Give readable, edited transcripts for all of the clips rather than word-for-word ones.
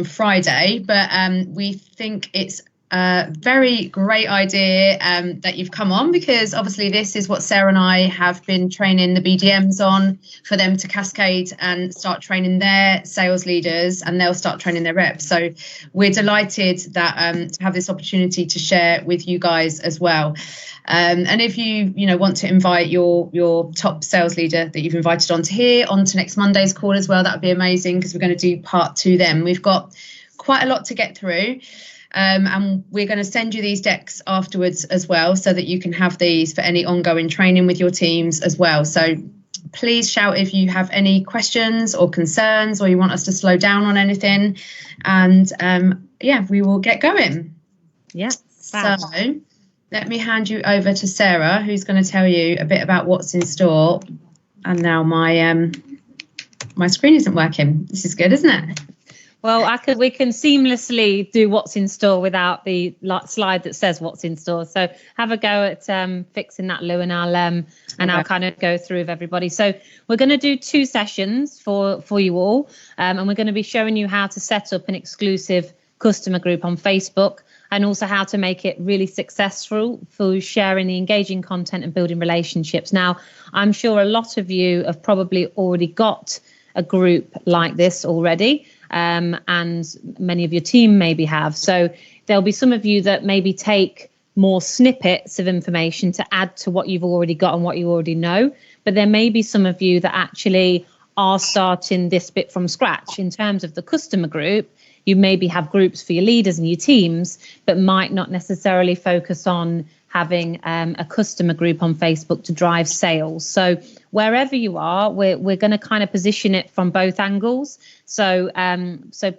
Friday, but we think it's a very great idea that you've come on, because obviously this is what Sarah and I have been training the BDMs on, for them to cascade and start training their sales leaders, and they'll start training their reps. So we're delighted that to have this opportunity to share with you guys as well. And if you want to invite your top sales leader that you've invited onto next Monday's call as well, that would be amazing, because we're going to do part 2 then. We've got quite a lot to get through. And we're going to send you these decks afterwards as well, so that you can have these for any ongoing training with your teams as well. So please shout if you have any questions or concerns, or you want us to slow down on anything. And we will get going. Yeah. So let me hand you over to Sarah, who's going to tell you a bit about what's in store. And now my screen isn't working. This is good, isn't it? Well, we can seamlessly do what's in store without the slide that says what's in store. So have a go at fixing that, Lou, and I'll kind of go through with everybody. So we're going to do 2 sessions for you all, and we're going to be showing you how to set up an exclusive customer group on Facebook, and also how to make it really successful for sharing the engaging content and building relationships. Now, I'm sure a lot of you have probably already got a group like this already, and many of your team maybe have. So there'll be some of you that maybe take more snippets of information to add to what you've already got and what you already know. But there may be some of you that actually are starting this bit from scratch. In terms of the customer group, you maybe have groups for your leaders and your teams, but might not necessarily focus on having a customer group on Facebook to drive sales. So wherever you are, we're going to kind of position it from both angles. So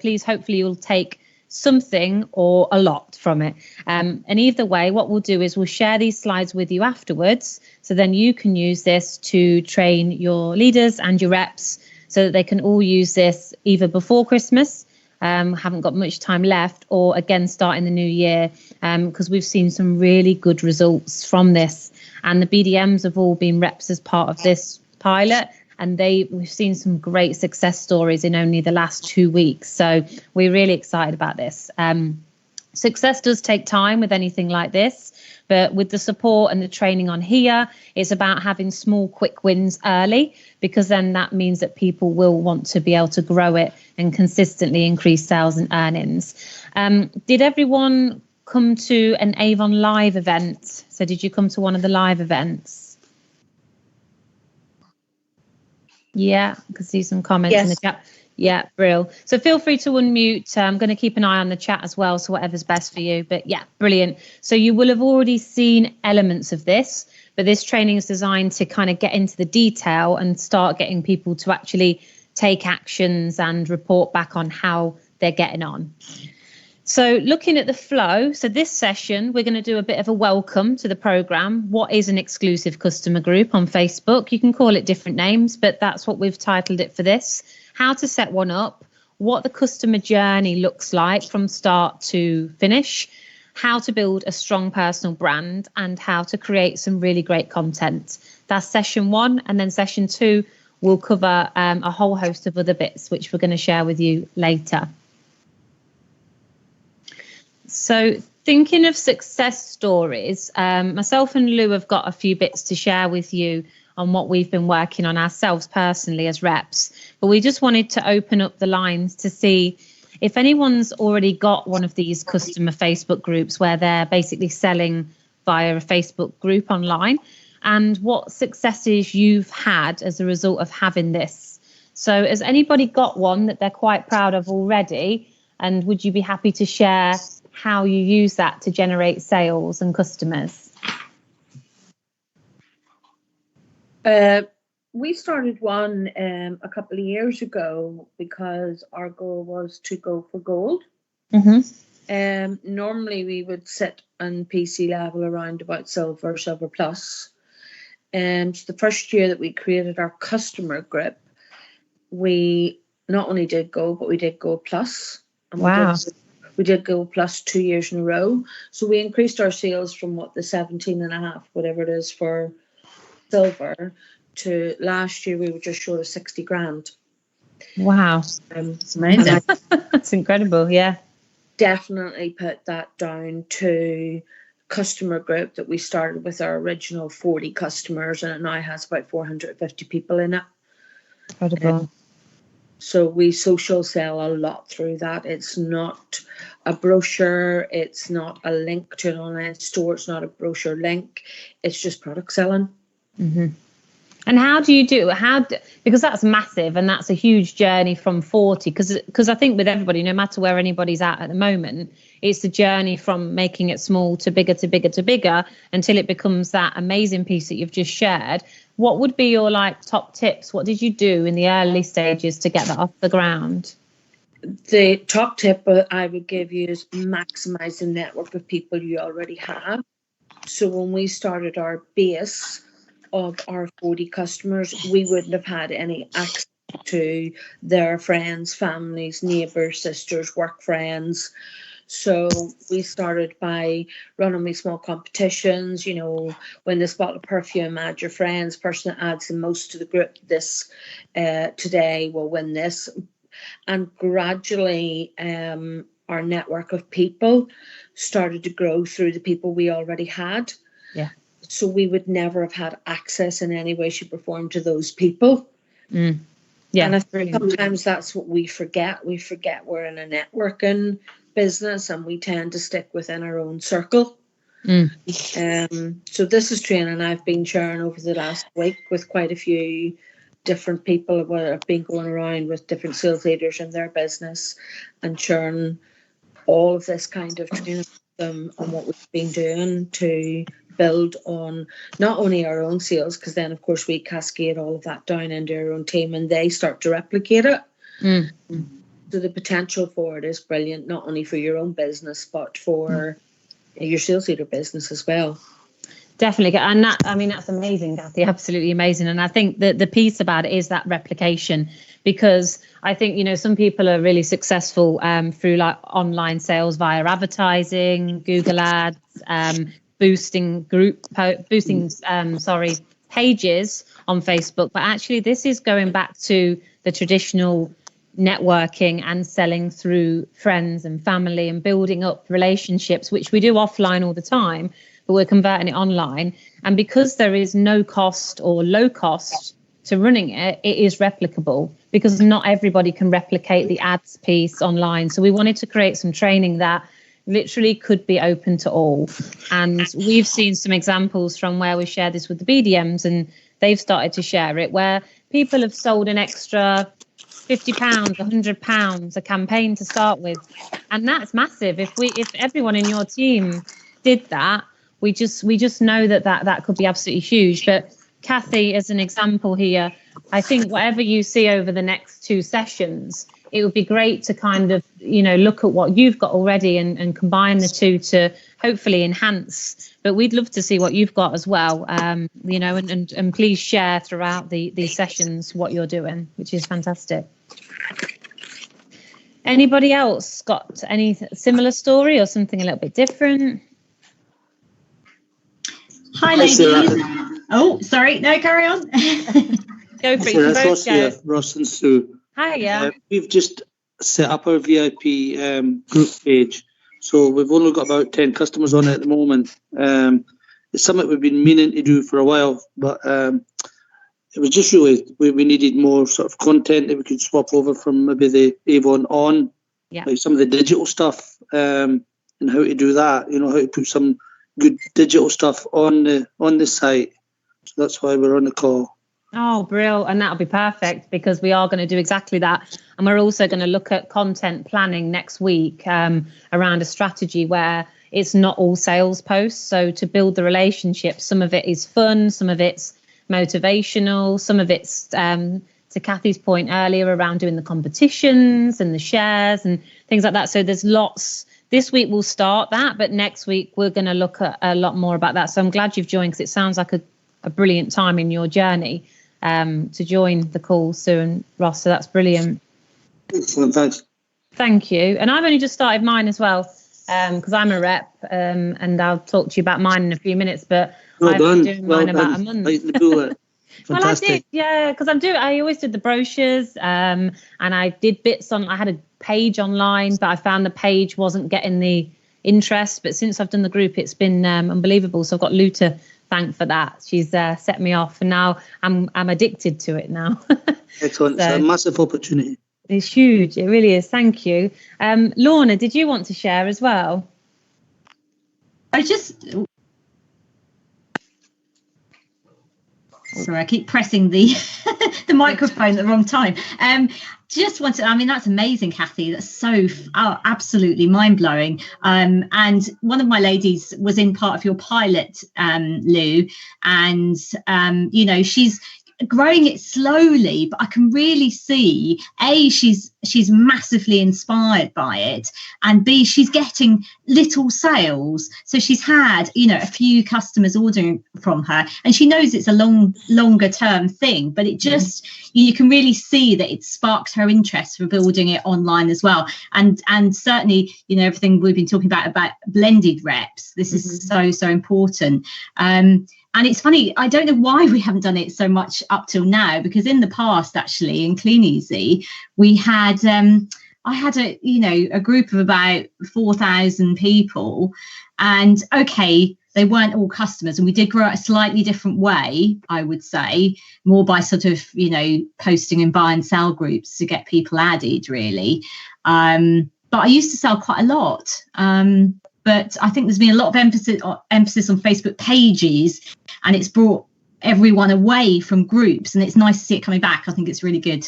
please, hopefully you'll take something or a lot from it. And either way, what we'll do is we'll share these slides with you afterwards. So then you can use this to train your leaders and your reps, so that they can all use this either before Christmas, haven't got much time left, or again start in the new year, because we've seen some really good results from this, and the BDMs have all been reps as part of this pilot, and we've seen some great success stories in only the last 2 weeks. So we're really excited about this. Success does take time with anything like this, but with the support and the training on here, it's about having small, quick wins early, because then that means that people will want to be able to grow it and consistently increase sales and earnings. Did everyone come to an Avon live event? So did you come to one of the live events? Yeah, I can see some comments in the chat. Yeah, brill. So feel free to unmute. I'm going to keep an eye on the chat as well, so whatever's best for you. But yeah, brilliant. So you will have already seen elements of this, but this training is designed to kind of get into the detail and start getting people to actually take actions and report back on how they're getting on. So looking at the flow, so this session, we're going to do a bit of a welcome to the program. What is an exclusive customer group on Facebook? You can call it different names, but that's what we've titled it for this. How to set one up, what the customer journey looks like from start to finish, how to build a strong personal brand, and how to create some really great content. That's session 1, and then session 2 will cover a whole host of other bits, which we're going to share with you later. So thinking of success stories, myself and Lou have got a few bits to share with you on what we've been working on ourselves personally as reps. But we just wanted to open up the lines to see if anyone's already got one of these customer Facebook groups where they're basically selling via a Facebook group online, and what successes you've had as a result of having this. So has anybody got one that they're quite proud of already? And would you be happy to share how you use that to generate sales and customers? We started one a couple of years ago because our goal was to go for gold. Normally we would sit on PC level around about silver plus. So the first year that we created our customer group, we not only did gold, but we did gold plus. And wow. We did gold plus 2 years in a row. So we increased our sales from the 17.5, whatever it is for silver, to last year we were just short of 60 grand. Wow. It's amazing. That's incredible. Yeah. Definitely put that down to customer group that we started with our original 40 customers, and it now has about 450 people in it. Incredible. So we social sell a lot through that. It's not a brochure, it's not a link to an online store, it's not a brochure link, it's just product selling. Mm-hmm. And how do you do because that's massive, and that's a huge journey from 40, because I think with everybody, no matter where anybody's at the moment, it's the journey from making it small to bigger to bigger to bigger until it becomes that amazing piece that you've just shared. What would be your top tips? What did you do in the early stages to get that off the ground? The top tip I would give you is maximize the network of people you already have. So when we started our base of our 40 customers, we wouldn't have had any access to their friends, families, neighbours, sisters, work friends. So we started by running these small competitions, win this bottle of perfume, add your friends, person that adds the most to the group this today will win this. And gradually our network of people started to grow through the people we already had. Yeah. So we would never have had access in any way, shape or form to those people. Mm. Yeah. And I think sometimes that's what we forget. We forget we're in a networking business and we tend to stick within our own circle. So this is training I've been sharing over the last week with quite a few different people where I've been going around with different sales leaders in their business and sharing all of this kind of training with them on what we've been doing to build on not only our own sales, because then of course we cascade all of that down into our own team and they start to replicate it. So the potential for it is brilliant, not only for your own business but for your sales leader business as well. Definitely. And that's amazing, Kathy, absolutely amazing. And I think that the piece about it is that replication, because I think, some people are really successful through online sales via advertising, Google ads, boosting pages on Facebook. But actually, this is going back to the traditional networking and selling through friends and family and building up relationships, which we do offline all the time, but we're converting it online. And because there is no cost or low cost to running it, it is replicable, because not everybody can replicate the ads piece online. So we wanted to create some training that literally could be open to all. And we've seen some examples from where we share this with the BDMs, and they've started to share it, where people have sold an extra £50, £100 a campaign to start with. And that's massive. If everyone in your team did that, we just know that could be absolutely huge. But Kathy, as an example here, I think whatever you see over the next 2 sessions, it would be great to kind of, look at what you've got already and combine the two to hopefully enhance. But we'd love to see what you've got as well, and please share throughout these sessions what you're doing, which is fantastic. Anybody else got any similar story or something a little bit different? Hi, ladies. Oh, sorry. No, carry on. Go for it. Ross here, Ross and Sue. Hi, yeah. We've just set up our VIP group page. So we've only got about 10 customers on it at the moment. It's something we've been meaning to do for a while, but it was just really, we needed more sort of content that we could swap over from maybe the Avon on, like some of the digital stuff, and how to do that, how to put some good digital stuff on the site. So that's why we're on the call. Oh, brilliant. And that'll be perfect, because we are going to do exactly that. And we're also going to look at content planning next week around a strategy where it's not all sales posts. So to build the relationship, some of it is fun, some of it's motivational, some of it's, to Kathy's point earlier, around doing the competitions and the shares and things like that. So there's lots. This week we'll start that, but next week we're going to look at a lot more about that. So I'm glad you've joined, because it sounds like a brilliant time in your journey to join the call, Sue and Ross. So that's brilliant. Excellent, thanks. Thank you. And I've only just started mine as well, because I'm a rep, and I'll talk to you about mine in a few minutes. But I've been doing mine about a month. Fantastic. Well, I did, yeah, because I always did the brochures, and I did bits on. I had a page online, but I found the page wasn't getting the interest. But since I've done the group, it's been unbelievable. So I've got Lou to thank for that. She's set me off, and now I'm addicted to it now. Excellent. So, it's a massive opportunity. It's huge. It really is. Thank you. Lorna, did you want to share as well? Sorry, I keep pressing the the microphone at the wrong time. Just wanted, I mean, that's amazing, Kathy. That's so absolutely mind-blowing. And one of my ladies was in part of your pilot, Lou, and you know, she's growing it slowly, but I can really see she's massively inspired by it, and B, she's getting little sales. So she's had, you know, a few customers ordering from her, and she knows it's a longer term thing, but it just you can really see that it sparked her interest for building it online as well. And certainly, you know, everything we've been talking about blended reps, this is so important. And it's funny, I don't know why we haven't done it so much up till now, because in the past, actually, in Clean Easy, we had, I had a group of about 4,000 people, and okay, they weren't all customers, and we did grow it a slightly different way, I would say, more by sort of, you know, posting and buy and sell groups to get people added, really. But I used to sell quite a lot. But I think there's been a lot of emphasis on Facebook pages, and it's brought everyone away from groups, and it's nice to see it coming back. I think it's really good.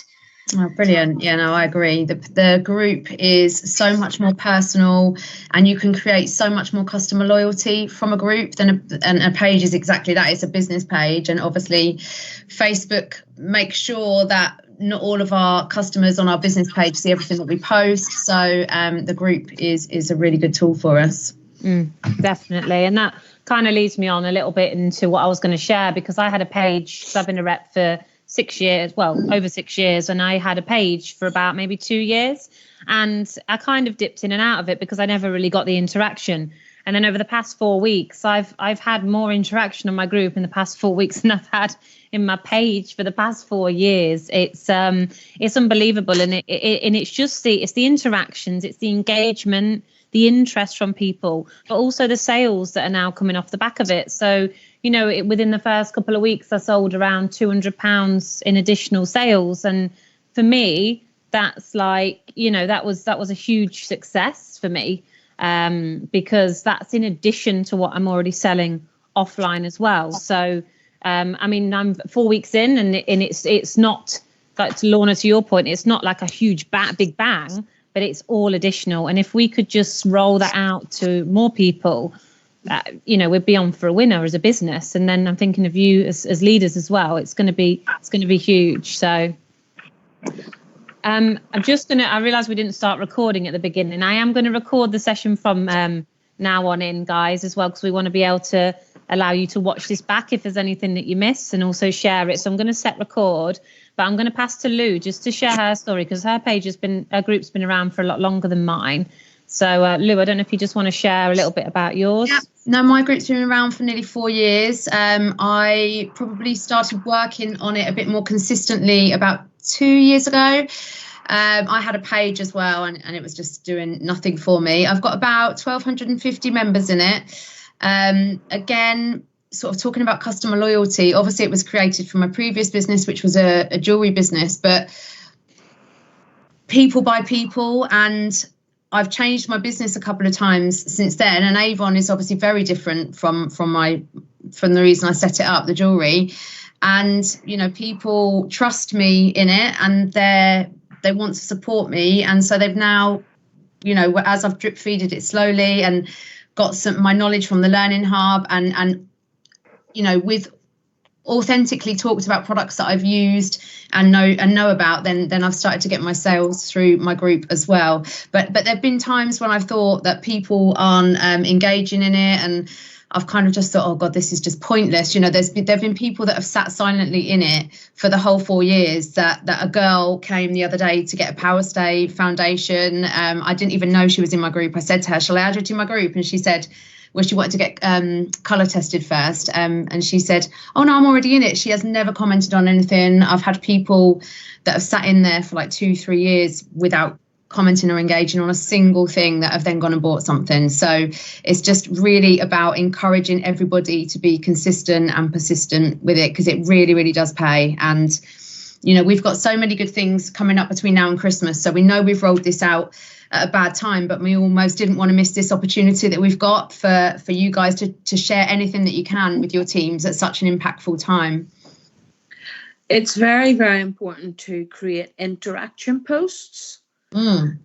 Oh, brilliant. Yeah, no, I agree. The group is so much more personal, and you can create so much more customer loyalty from a group than a page is exactly that. It's a business page, and obviously Facebook makes sure that not all of our customers on our business page see everything that we post. So the group is a really good tool for us. Definitely. And that kind of leads me on a little bit into what I was going to share, because I had a page, so I've been a rep for 6 years, well, over 6 years, and I had a page for about maybe 2 years, and I kind of dipped in and out of it because I never really got the interaction. And then over the past 4 weeks, I've had more interaction on my group in the past 4 weeks than I've had in my page for the past 4 years. It's unbelievable, and it's just the interactions, it's the engagement, the interest from people, but also the sales that are now coming off the back of it. So, you know, within the first couple of weeks, I sold around £200 in additional sales, and for me, that's like, you know, that was a huge success for me. Because that's in addition to what I'm already selling offline as well. So, I mean, I'm 4 weeks in, and it's not, like, to Lorna, to your point, it's not like a huge big bang, but it's all additional. And if we could just roll that out to more people, you know, we'd be on for a winner as a business. And then I'm thinking of you as leaders as well. It's going to be huge. So. I realised we didn't start recording at the beginning. I am going to record the session from now on in, guys, as well, because we want to be able to allow you to watch this back if there's anything that you miss, and also share it. So I'm going to set record, but I'm going to pass to Lou just to share her story, because her group's been around for a lot longer than mine. So Lou, I don't know if you just want to share a little bit about yours. Yeah. No, my group's been around for nearly 4 years. I probably started working on it a bit more consistently about 2 years ago. I had a page as well, and it was just doing nothing for me. I've got about 1,250 members in it. Again, sort of talking about customer loyalty, obviously it was created from my previous business, which was a jewelry business, but people buy people, and I've changed my business a couple of times since then. And Avon is obviously very different from the reason I set it up, the jewelry. And, you know, people trust me in it, and they want to support me. And so they've now, you know, as I've drip feeded it slowly and got my knowledge from the Learning Hub, and you know, with authentically talked about products that I've used and know about, then I've started to get my sales through my group as well. But there've been times when I've thought that people aren't engaging in it, and I've kind of just thought, oh God, this is just pointless. You know, there've been people that have sat silently in it for the whole 4 years. That a girl came the other day to get a Power Stay foundation. I didn't even know she was in my group. I said to her, shall I add her to my group? And she said, well, she wanted to get colour tested first, and she said, oh no, I'm already in it. She has never commented on anything. I've had people that have sat in there for like 2-3 years without commenting or engaging on a single thing that have then gone and bought something. So it's just really about encouraging everybody to be consistent and persistent with it, because it really, really does pay. And you know, we've got so many good things coming up between now and Christmas, so we know we've rolled this out at a bad time, but we almost didn't want to miss this opportunity that we've got for you guys to share anything that you can with your teams at such an impactful time. It's very, very important to create interaction posts in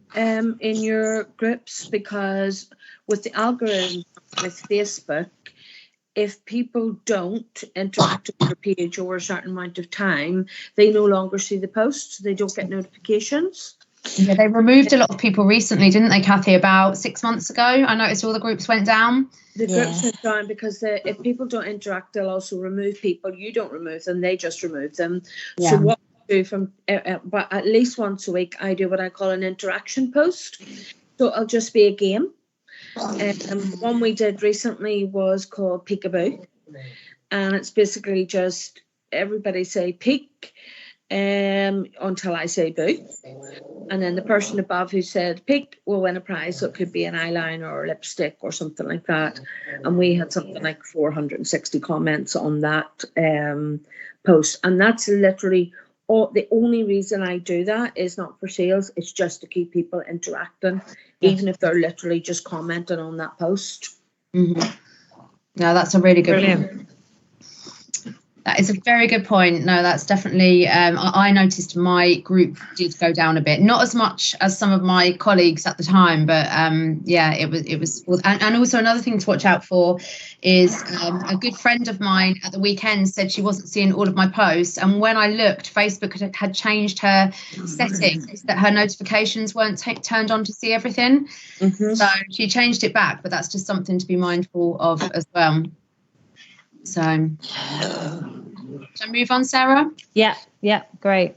your groups, because with the algorithm with Facebook, if people don't interact with your page over a certain amount of time, they no longer see the posts. They don't get notifications. Yeah, they removed a lot of people recently, didn't they, Kathy? About 6 months ago, I noticed all the groups went down. The groups went down because if people don't interact, they'll also remove people. You don't remove them; they just remove them. Yeah. So what I do from, but at least once a week, I do what I call an interaction post. So it'll just be a game. One we did recently was called Peekaboo, and it's basically just everybody say peek until I say boo, and then the person above who said peek will win a prize. So it could be an eyeliner or a lipstick or something like that. And we had something like 460 comments on that post, and that's literally the only reason I do that is not for sales. It's just to keep people interacting, even if they're literally just commenting on that post. No, that's a really good point. That is a very good point. No, that's definitely, I noticed my group did go down a bit, not as much as some of my colleagues at the time, but yeah, it was, and also another thing to watch out for is a good friend of mine at the weekend said she wasn't seeing all of my posts, and when I looked, Facebook had changed her settings that her notifications weren't turned on to see everything. So she changed it back, but that's just something to be mindful of as well. So, shall I move on, Sarah? Yeah, great.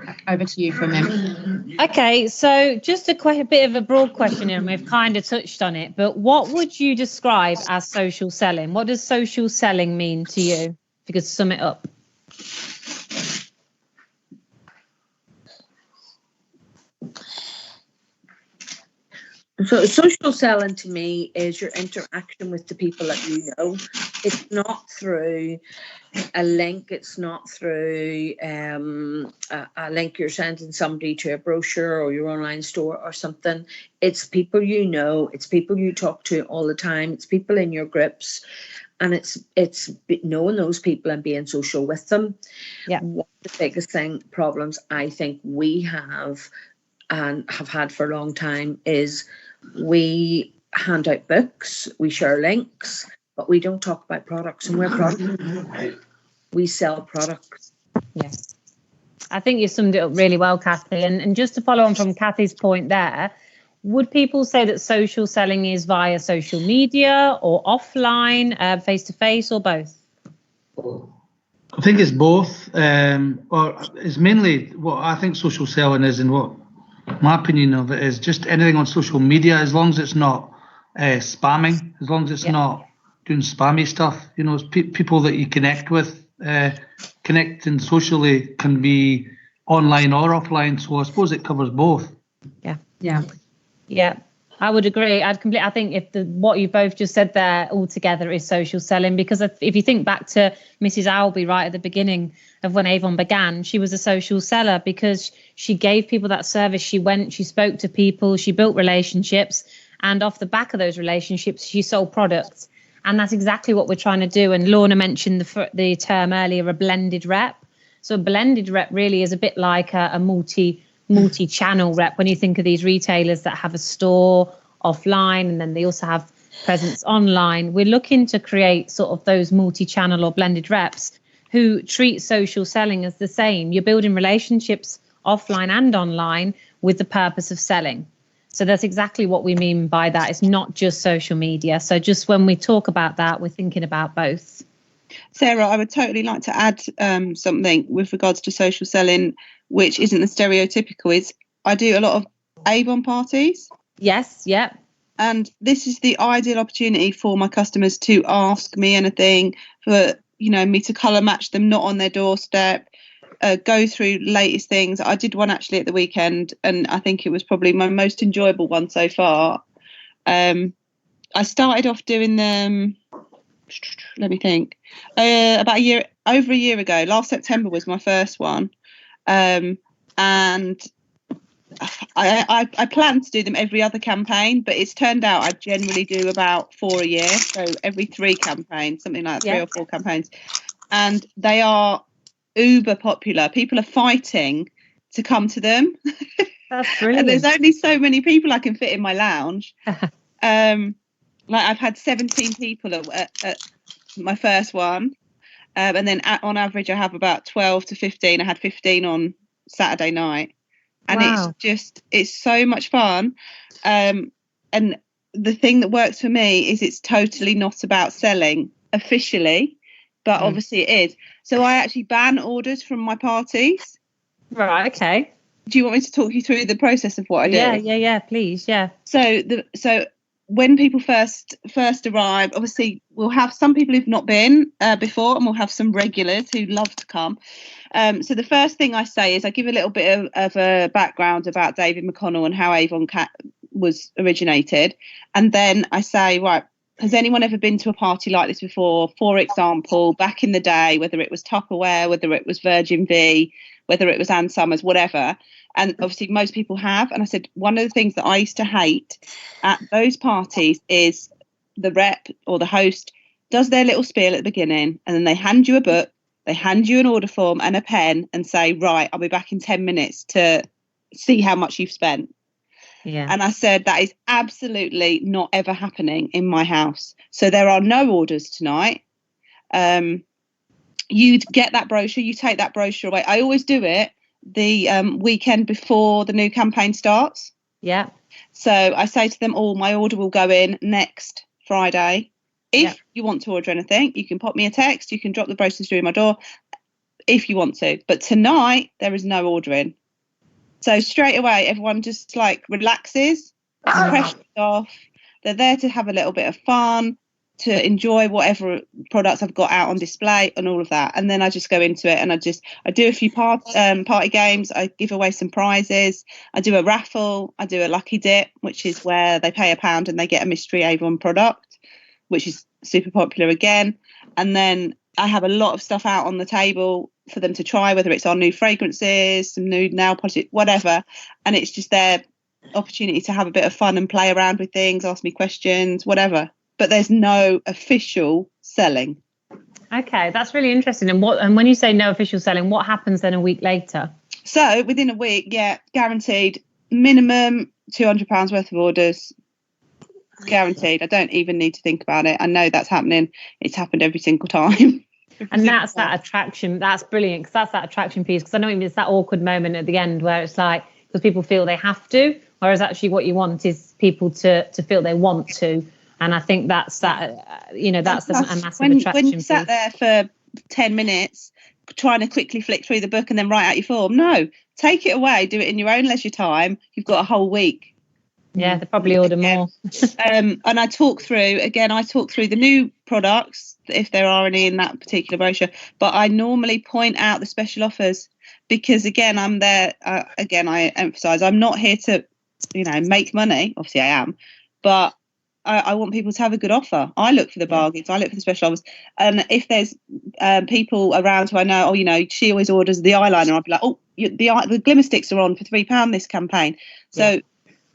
Back over to you for a minute. Okay, so just a bit of a broad question here, and we've kind of touched on it, but what would you describe as social selling? What does social selling mean to you? If you could sum it up. So social selling to me is your interaction with the people that you know. It's not through a link. It's not through a link you're sending somebody to a brochure or your online store or something. It's people you know. It's people you talk to all the time. It's people in your groups. And it's knowing those people and being social with them. Yeah. One of the biggest problems I think we have and have had for a long time is we hand out books, we share links, but we don't talk about products, and we're products. We sell products. Yes. I think you summed it up really well, Kathy. And just to follow on from Kathy's point there, would people say that social selling is via social media or offline, face-to-face, or both? I think it's both, or it's mainly what I think social selling is, and what my opinion of it is just anything on social media, as long as it's not spamming, as long as it's not doing spammy stuff. You know, it's people that you connect with. Connecting socially can be online or offline, so I suppose it covers both. Yeah, I would agree. I think if what you both just said there altogether is social selling, because if you think back to Mrs. Albee right at the beginning of when Avon began, she was a social seller because she gave people that service. She went, she spoke to people, she built relationships, and off the back of those relationships, she sold products. And that's exactly what we're trying to do. And Lorna mentioned the term earlier, a blended rep. So a blended rep really is a bit like a multi-channel rep. When you think of these retailers that have a store offline and then they also have presence online, we're looking to create sort of those multi-channel or blended reps who treat social selling as the same. You're building relationships offline and online with the purpose of selling. So that's exactly what we mean by that. It's not just social media. So just when we talk about that, we're thinking about both. Sarah, I would totally like to add something with regards to social selling, which isn't the stereotypical. I do a lot of Avon parties. Yes, yeah. And this is the ideal opportunity for my customers to ask me anything, for me to colour match them, not on their doorstep, go through latest things. I did one actually at the weekend, and I think it was probably my most enjoyable one so far. I started off doing them, let me think, about over a year ago. Last September was my first one, and I plan to do them every other campaign, but it's turned out I generally do about 4 a year, so every 3 campaigns, something like that, 3 or 4 campaigns, and they are uber popular. People are fighting to come to them. That's brilliant. And there's only so many people I can fit in my lounge. Like I've had 17 people at my first one, and then on average I have about 12 to 15. I had 15 on Saturday night. And wow. it's so much fun. And the thing that works for me is it's totally not about selling officially, but obviously it is. So I actually ban orders from my parties. Right, okay. Do you want me to talk you through the process of what I do? Yeah, please, yeah. So when people first arrive, obviously we'll have some people who've not been before, and we'll have some regulars who love to come. So the first thing I say is I give a little bit of a background about David McConnell and how Avon was originated. And then I say, right, has anyone ever been to a party like this before? For example, back in the day, whether it was Tupperware, whether it was Virgin V, whether it was Ann Summers, whatever. And obviously most people have. And I said, one of the things that I used to hate at those parties is the rep or the host does their little spiel at the beginning, and then they hand you a book, they hand you an order form and a pen and say, right, I'll be back in 10 minutes to see how much you've spent. Yeah. And I said, that is absolutely not ever happening in my house. So there are no orders tonight. You'd get that brochure, you take that brochure away. I always do it the weekend before the new campaign starts. Yeah. So I say to them all, my order will go in next Friday. If you want to order anything, you can pop me a text, you can drop the brochures through my door if you want to. But tonight there is no ordering. So straight away everyone just like relaxes, pressure's off. They're there to have a little bit of fun, to enjoy whatever products I've got out on display and all of that. And then I just go into it, and I do a few party games. I give away some prizes. I do a raffle. I do a lucky dip, which is where they pay £1 and they get a mystery Avon product, which is super popular again. And then I have a lot of stuff out on the table for them to try, whether it's our new fragrances, some new nail polish, whatever. And it's just their opportunity to have a bit of fun and play around with things, ask me questions, whatever. But there's no official selling. Okay, that's really interesting. And when you say no official selling, what happens then a week later? So within a week, guaranteed, minimum £200 worth of orders. Guaranteed. I don't even need to think about it. I know that's happening. It's happened every single time. And that's that attraction. That's brilliant, because that's that attraction piece. Because I know it's that awkward moment at the end where it's like, because people feel they have to, whereas actually what you want is people to feel they want to. And I think that's that, that's a massive attraction. When you sat there for 10 minutes trying to quickly flick through the book and then write out your form, no, take it away, do it in your own leisure time. You've got a whole week. Yeah, they probably order more. And I talk through the new products, if there are any in that particular brochure, but I normally point out the special offers, because again, I'm there, I emphasize, I'm not here to, make money. Obviously I am, but I want people to have a good offer. I look for the bargains. I look for the special offers. And if there's people around who I know, she always orders the eyeliner, I'll be like, the glimmer sticks are on for £3 this campaign. So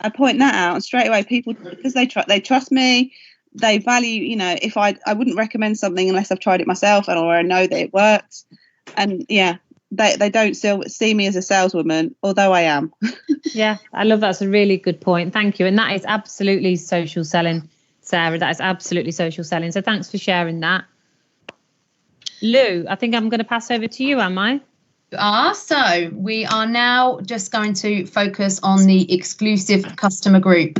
I point that out, and straight away people, because they trust me, they value, if I wouldn't recommend something unless I've tried it myself or I know that it works. And they don't see me as a saleswoman, although I am. Yeah, I love that. That's a really good point. Thank you. And that is absolutely social selling, Sarah. That is absolutely social selling. So thanks for sharing that. Lou, I think I'm going to pass over to you, am I? So we are now just going to focus on the exclusive customer group.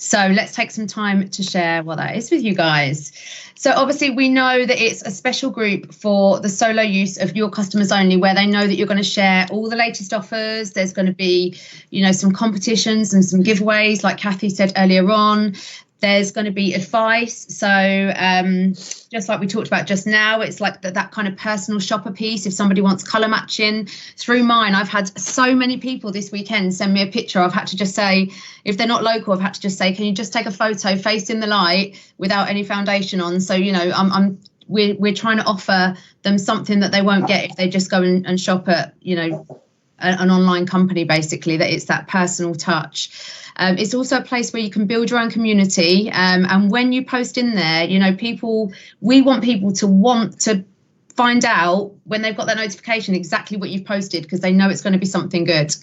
So let's take some time to share what that is with you guys. So obviously we know that it's a special group for the solo use of your customers only, where they know that you're going to share all the latest offers. There's going to be, some competitions and some giveaways, like Kathy said earlier on. There's going to be advice. So just like we talked about just now, it's like that kind of personal shopper piece. If somebody wants colour matching through mine, I've had so many people this weekend send me a picture. I've had to just say, if they're not local, I've had to just say, can you just take a photo facing the light without any foundation on? So, we're trying to offer them something that they won't get if they just go and shop at, an online company, basically, that it's that personal touch. It's also a place where you can build your own community. And when you post in there, we want people to want to find out when they've got that notification exactly what you've posted, because they know it's going to be something good.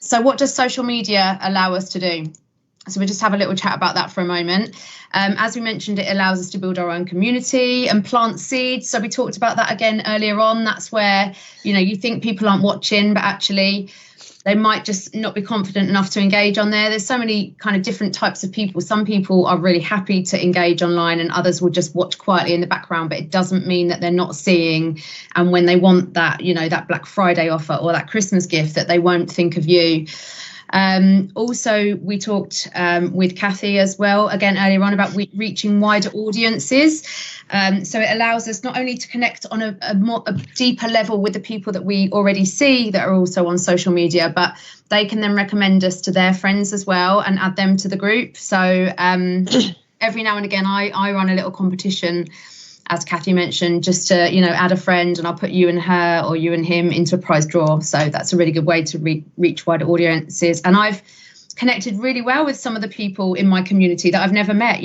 So what does social media allow us to do? So we'll just have a little chat about that for a moment. As we mentioned, it allows us to build our own community and plant seeds. So we talked about that again earlier on. That's where, you think people aren't watching, but actually they might just not be confident enough to engage on there. There's so many kind of different types of people. Some people are really happy to engage online and others will just watch quietly in the background, but it doesn't mean that they're not seeing. And when they want that, that Black Friday offer or that Christmas gift, that they won't think of you. Also, we talked with Kathy as well, again, earlier on, about reaching wider audiences. So it allows us not only to connect on a deeper level with the people that we already see that are also on social media, but they can then recommend us to their friends as well and add them to the group. So every now and again, I run a little competition, as Kathy mentioned, just to, add a friend, and I'll put you and her or you and him into a prize draw. So that's a really good way to reach wider audiences. And I've connected really well with some of the people in my community that I've never met.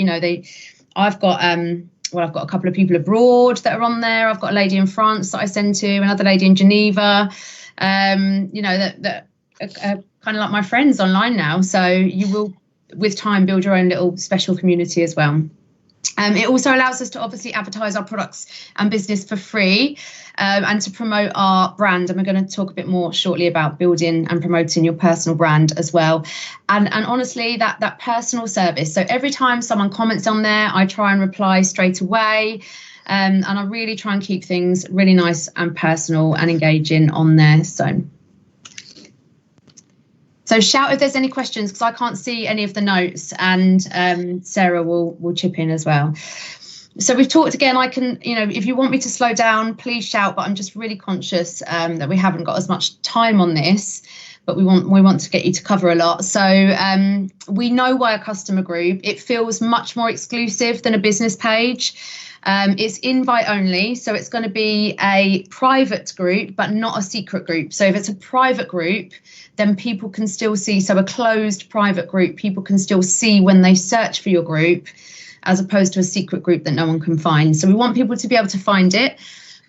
I've got a couple of people abroad that are on there. I've got a lady in France that I send to, another lady in Geneva, that are kind of like my friends online now. So you will, with time, build your own little special community as well. It also allows us to obviously advertise our products and business for free and to promote our brand. And we're going to talk a bit more shortly about building and promoting your personal brand as well. And honestly, that personal service. So every time someone comments on there, I try and reply straight away. And I really try and keep things really nice and personal and engaging on there. So shout if there's any questions, because I can't see any of the notes, and Sarah will chip in as well. So we've talked again. I can, if you want me to slow down, please shout, but I'm just really conscious that we haven't got as much time on this, but we want to get you to cover a lot. So we know why a customer group, it feels much more exclusive than a business page. It's invite only, so it's going to be a private group, but not a secret group. So if it's a private group, then people can still see. So a closed private group, people can still see when they search for your group, as opposed to a secret group that no one can find. So we want people to be able to find it,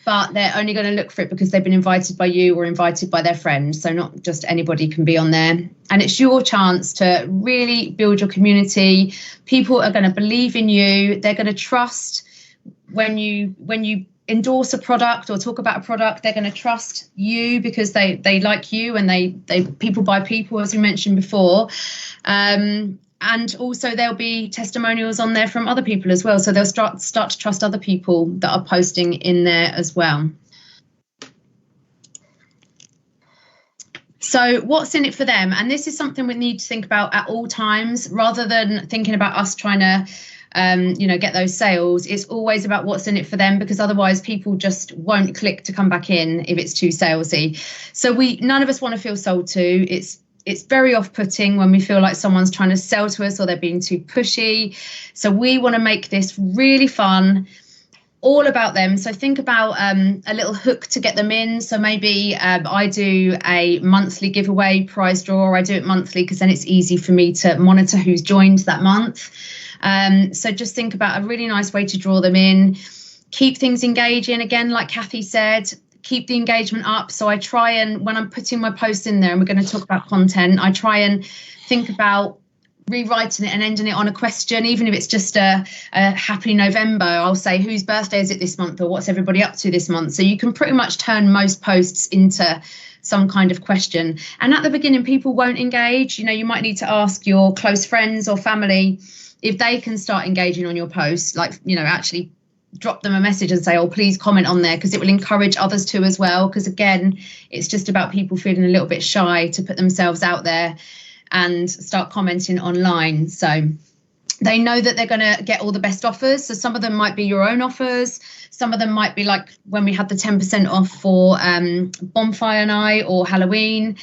but they're only going to look for it because they've been invited by you or invited by their friends. So not just anybody can be on there. And it's your chance to really build your community. People are going to believe in you. They're going to trust when you endorse a product or talk about a product. They're going to trust you because they like you, and they people buy people, as we mentioned before. And also there'll be testimonials on there from other people as well. So they'll start to trust other people that are posting in there as well. So what's in it for them? And this is something we need to think about at all times, rather than thinking about us trying to get those sales. It's always about what's in it for them, because otherwise people just won't click to come back in if it's too salesy. So none of us want to feel sold to. It's very off-putting when we feel like someone's trying to sell to us or they're being too pushy. So we want to make this really fun, all about them. So think about a little hook to get them in. So maybe I do a monthly giveaway prize draw, or I do it monthly because then it's easy for me to monitor who's joined that month. So just think about a really nice way to draw them in. Keep things engaging. Again, like Kathy said, keep the engagement up. So I try and, when I'm putting my posts in there, and we're going to talk about content, I try and think about rewriting it and ending it on a question, even if it's just a happy November. I'll say, whose birthday is it this month, or what's everybody up to this month? So you can pretty much turn most posts into some kind of question. And at the beginning, people won't engage. You know, you might need to ask your close friends or family if they can start engaging on your posts, like, you know, actually drop them a message and say, oh, please comment on there, because it will encourage others to as well. Because again, it's just about people feeling a little bit shy to put themselves out there and start commenting online. So they know that they're going to get all the best offers. So some of them might be your own offers. Some of them might be like when we had the 10% off for Bonfire Night or Halloween.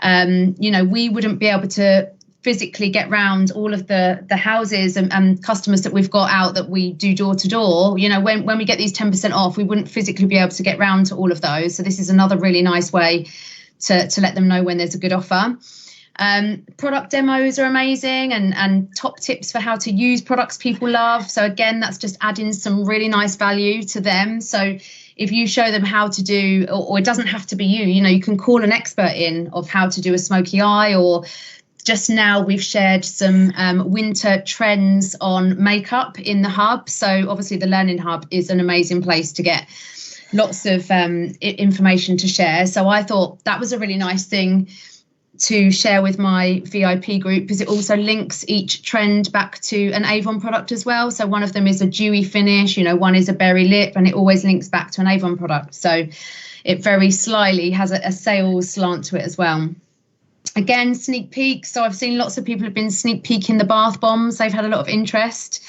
You know, we wouldn't be able to physically get round all of the houses and customers that we've got out that we do door to door. You know, when we get these 10% off, we wouldn't physically be able to get round to all of those. So this is another really nice way to let them know when there's a good offer. Product demos are amazing, and top tips for how to use products people love. So again, that's just adding some really nice value to them. So if you show them how to do, or it doesn't have to be you know, you can call an expert in of how to do a smoky eye. Or just now we've shared some winter trends on makeup in the hub. So obviously the Learning Hub is an amazing place to get lots of information to share. So I thought that was a really nice thing to share with my VIP group, because it also links each trend back to an Avon product as well. So one of them is a dewy finish, you know, one is a berry lip, and it always links back to an Avon product. So it very slyly has a sales slant to it as well. Again, sneak peek. So I've seen lots of people have been sneak peeking the bath bombs. They've had a lot of interest.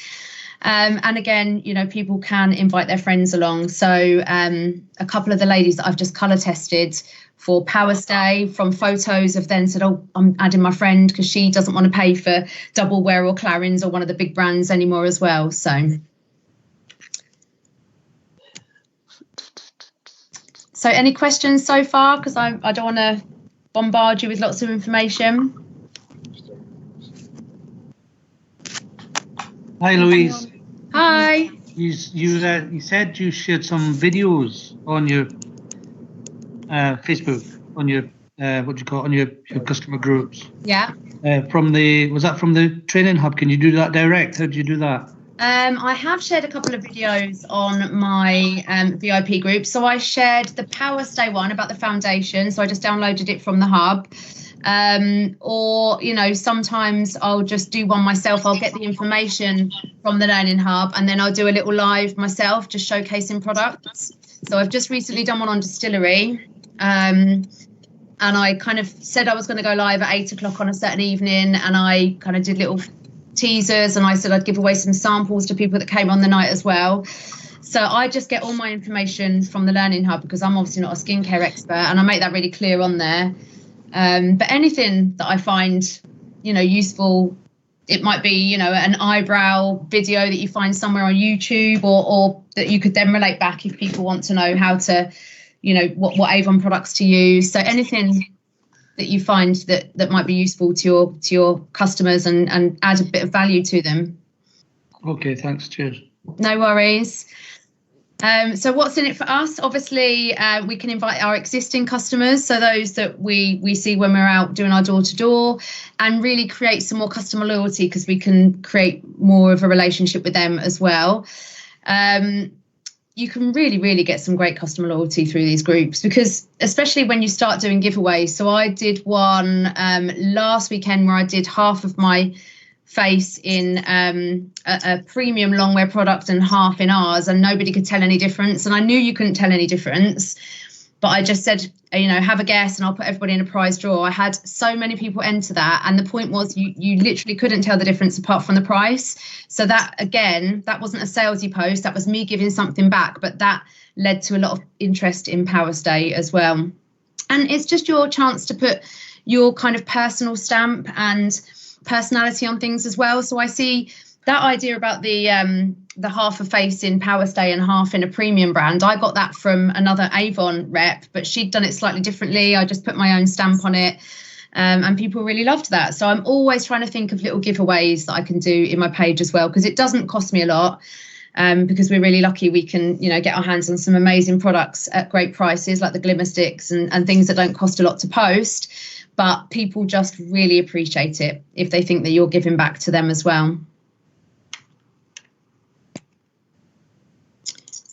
And again, you know, people can invite their friends along. So a couple of the ladies that I've just colour tested for Power Stay, from photos, have then said, oh, I'm adding my friend because she doesn't want to pay for Double Wear or Clarins or one of the big brands anymore as well. So any questions so far? Because I don't want to bombard you with lots of information. Hi, Louise. Hi. You said you shared some videos on your Facebook, on your what do you call it, on your customer groups. Yeah. Was that from the training hub? Can you do that direct? How do you do that? I have shared a couple of videos on my VIP group. So I shared the Power Stay one about the foundation. So I just downloaded it from the hub. Or, you know, sometimes I'll just do one myself. I'll get the information from the Learning Hub, and then I'll do a little live myself, just showcasing products. So I've just recently done one on distillery. And I kind of said I was going to go live at 8 o'clock on a certain evening, and I kind of did little teasers, and I said I'd give away some samples to people that came on the night as well. So I just get all my information from the Learning Hub, because I'm obviously not a skincare expert, and I make that really clear on there. But anything that I find, you know, useful, it might be, you know, an eyebrow video that you find somewhere on YouTube, or that you could then relate back if people want to know how to, you know, what Avon products to use. So anything that you find that might be useful to your customers and add a bit of value to them. Okay, thanks. Cheers. No worries. So what's in it for us? Obviously, we can invite our existing customers, so those that we see when we're out doing our door-to-door, and really create some more customer loyalty, because we can create more of a relationship with them as well. You can really get some great customer loyalty through these groups, because especially when you start doing giveaways. So I did one last weekend where I did half of my face in a premium longwear product and half in ours, and nobody could tell any difference. And I knew you couldn't tell any difference, but I just said, you know, have a guess and I'll put everybody in a prize draw. I had so many people enter that, and the point was you literally couldn't tell the difference apart from the price. So that, again, that wasn't a salesy post, that was me giving something back, but that led to a lot of interest in Power Stay as well. And it's just your chance to put your kind of personal stamp and personality on things as well. So I see that idea about the half a face in Power Stay and half in a premium brand. I got that from another Avon rep, but she'd done it slightly differently. I just put my own stamp on it, and people really loved that. So I'm always trying to think of little giveaways that I can do in my page as well, because it doesn't cost me a lot, because we're really lucky we can, you know, get our hands on some amazing products at great prices, like the glimmer sticks and things that don't cost a lot to post. but people just really appreciate it if they think that you're giving back to them as well.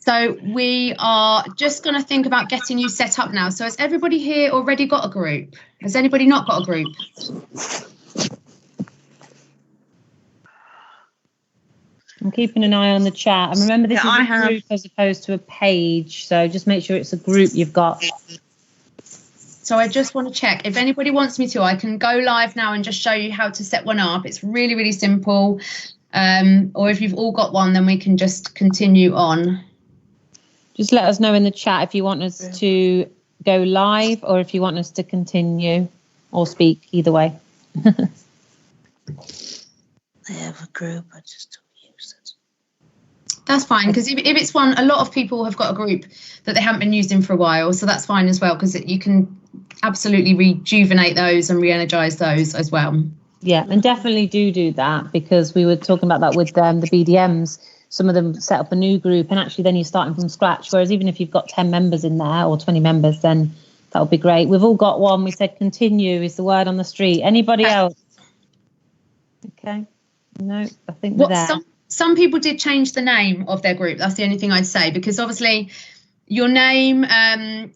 So we are just going to think about getting you set up now. So has everybody here already got a group? Has anybody not got a group? I'm keeping an eye on the chat. And remember, this Yeah, is a group as opposed to a page. So just make sure it's a group you've got. So I just want to check if anybody wants me to, I can go live now and just show you how to set one up. It's really, really simple. Or if you've all got one, then we can just continue on. Just let us know in the chat if you want us to go live or if you want us to continue or speak, either way. I have a group, I just don't use it. That's fine, because if it's one, a lot of people have got a group that they haven't been using for a while, so that's fine as well, because you can absolutely rejuvenate those and re-energize those as well. Yeah, and definitely do that, because we were talking about that with the BDMs. Some of them set up a new group, and actually then you're starting from scratch. Whereas even if you've got 10 members in there or 20 members, then that would be great. We've all got one. We said continue is the word on the street. Anybody else? Okay. No, I think we're there. Some people did change the name of their group. That's the only thing I'd say, because obviously your name,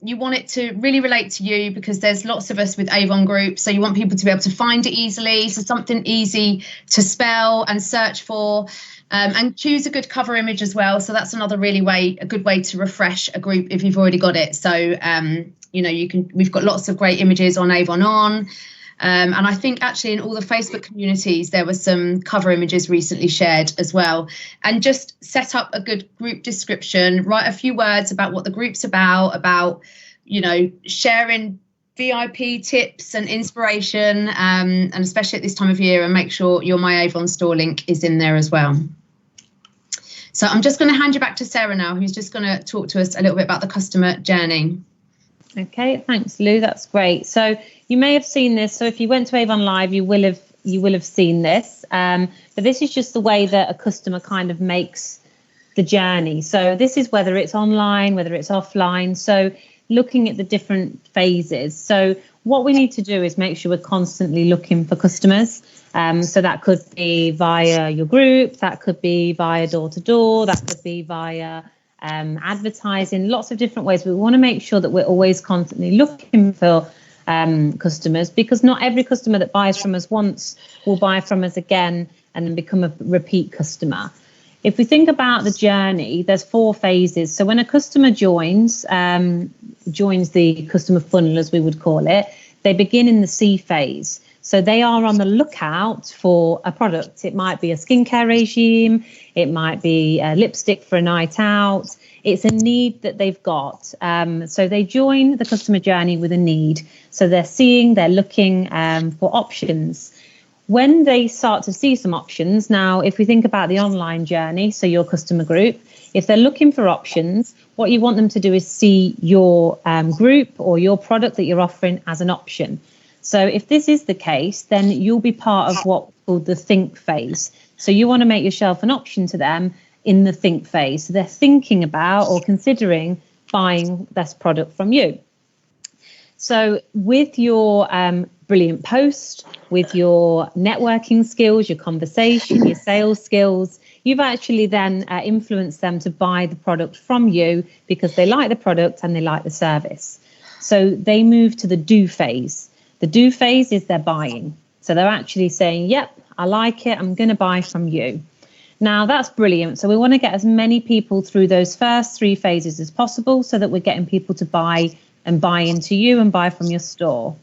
you want it to really relate to you, because there's lots of us with Avon groups. So you want people to be able to find it easily. So something easy to spell and search for. And choose a good cover image as well. So that's another a good way to refresh a group if you've already got it. So, you know, we've got lots of great images on Avon On. And I think actually in all the Facebook communities, there were some cover images recently shared as well. And just set up a good group description, write a few words about what the group's about, you know, sharing VIP tips and inspiration, and especially at this time of year, and make sure your My Avon store link is in there as well. So I'm just going to hand you back to Sarah now, who's just going to talk to us a little bit about the customer journey. Okay, thanks, Lou. That's great. So you may have seen this. So if you went to Avon Live, you will have seen this. But this is just the way that a customer kind of makes the journey. So this is whether it's online, whether it's offline. So looking at the different phases. So what we need to do is make sure we're constantly looking for customers. So that could be via your group, that could be via door-to-door, that could be via advertising, lots of different ways. We want to make sure that we're always constantly looking for customers, because not every customer that buys from us once will buy from us again and then become a repeat customer. If we think about the journey, there's 4 phases. So when a customer joins the customer funnel, as we would call it, they begin in the C phase. So they are on the lookout for a product. It might be a skincare regime. It might be a lipstick for a night out. It's a need that they've got. So they join the customer journey with a need. So they're looking for options. When they start to see some options, now, if we think about the online journey, so your customer group, if they're looking for options, what you want them to do is see your group or your product that you're offering as an option. So if this is the case, then you'll be part of what's called the think phase. So you want to make yourself an option to them in the think phase. So they're thinking about or considering buying this product from you. So with your brilliant post, with your networking skills, your conversation, your sales skills, you've actually then influenced them to buy the product from you because they like the product and they like the service. So they move to the do phase. The do phase is their buying. So they're actually saying, yep, I like it, I'm going to buy from you. Now that's brilliant. So we want to get as many people through those first 3 phases as possible so that we're getting people to buy into you and buy from your store.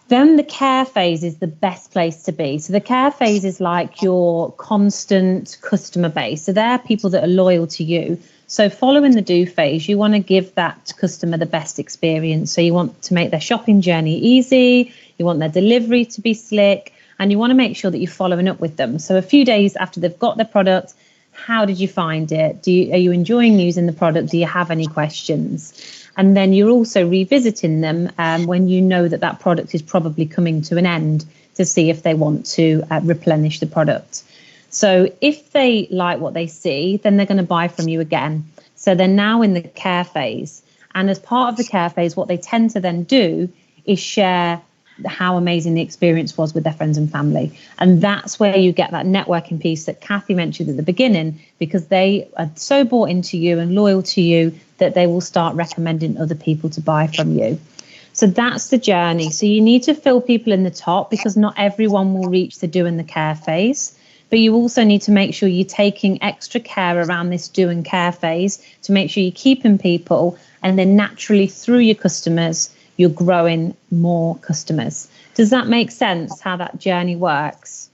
Then the care phase is the best place to be. So the care phase is like your constant customer base. So they're people that are loyal to you. So following the do phase, you want to give that customer the best experience. So you want to make their shopping journey easy. You want their delivery to be slick. And you want to make sure that you're following up with them. So a few days after they've got their product, how did you find it? Are you enjoying using the product? Do you have any questions? And then you're also revisiting them when you know that that product is probably coming to an end to see if they want to replenish the product. So if they like what they see, then they're going to buy from you again. So they're now in the care phase. And as part of the care phase, what they tend to then do is share how amazing the experience was with their friends and family. And that's where you get that networking piece that Kathy mentioned at the beginning, because they are so bought into you and loyal to you that they will start recommending other people to buy from you. So that's the journey. So you need to fill people in the top, because not everyone will reach the do and the care phase. But you also need to make sure you're taking extra care around this do and care phase to make sure you're keeping people, and then naturally through your customers, you're growing more customers. Does that make sense, how that journey works?